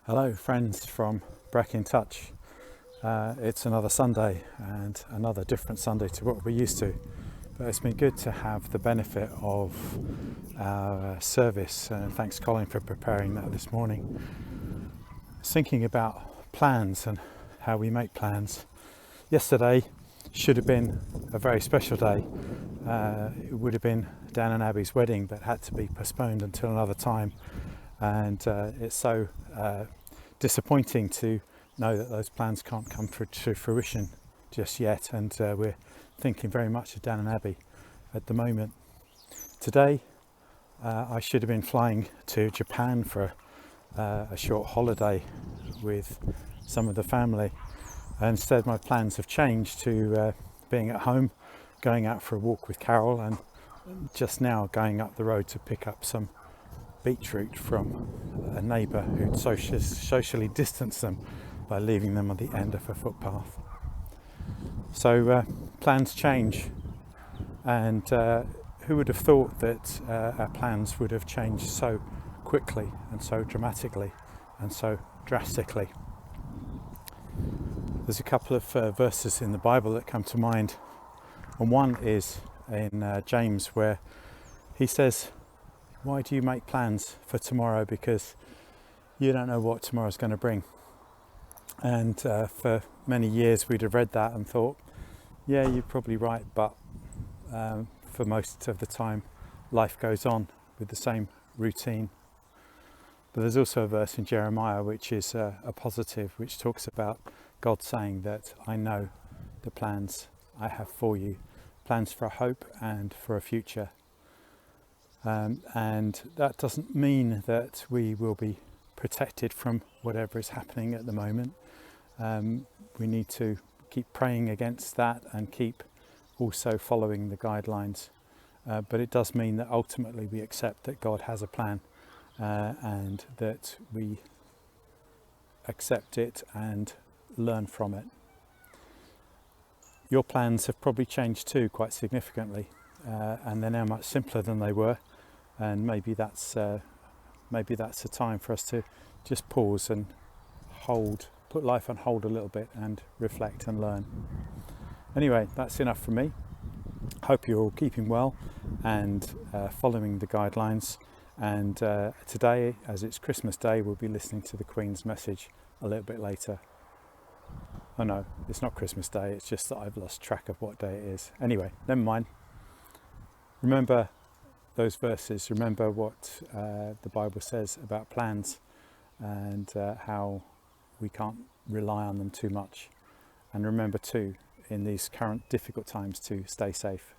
Hello friends from BREC in Touch. It's another Sunday and another different Sunday to what we're used to, but it's been good to have the benefit of our service, and thanks Colin for preparing that this morning. Thinking about plans and how we make plans. Yesterday should have been a very special day. It would have been Dan and Abby's wedding, but had to be postponed until another time. And it's so disappointing to know that those plans can't come to fruition just yet, and we're thinking very much of Dan and Abby at the moment. Today I should have been flying to Japan for a short holiday with some of the family, and instead my plans have changed to being at home, going out for a walk with Carol, and just now going up the road to pick up some beetroot from a neighbour who'd socially distanced them by leaving them on the end of a footpath. So plans change, and who would have thought that our plans would have changed so quickly and so dramatically and so drastically. There's a couple of verses in the Bible that come to mind, and one is in James, where he says, "Why do you make plans for tomorrow? Because you don't know what tomorrow's going to bring." And for many years we'd have read that and thought, yeah, you're probably right, but for most of the time life goes on with the same routine. But there's also a verse in Jeremiah which is a positive, which talks about God saying that I know the plans I have for you, plans for a hope and for a future. And that doesn't mean that we will be protected from whatever is happening at the moment. We need to keep praying against that and keep also following the guidelines. But it does mean that ultimately we accept that God has a plan, and that we accept it and learn from it. Your plans have probably changed too, quite significantly, and they're now much simpler than they were. And maybe that's a time for us to just pause and put life on hold a little bit and reflect and learn. Anyway, that's enough from me. Hope you're all keeping well and following the guidelines. And today, as it's Christmas Day, we'll be listening to the Queen's message a little bit later. Oh no, it's not Christmas Day, it's just that I've lost track of what day it is. Anyway, never mind. Remember those verses, remember what the Bible says about plans, and how we can't rely on them too much. And remember too, in these current difficult times, to stay safe.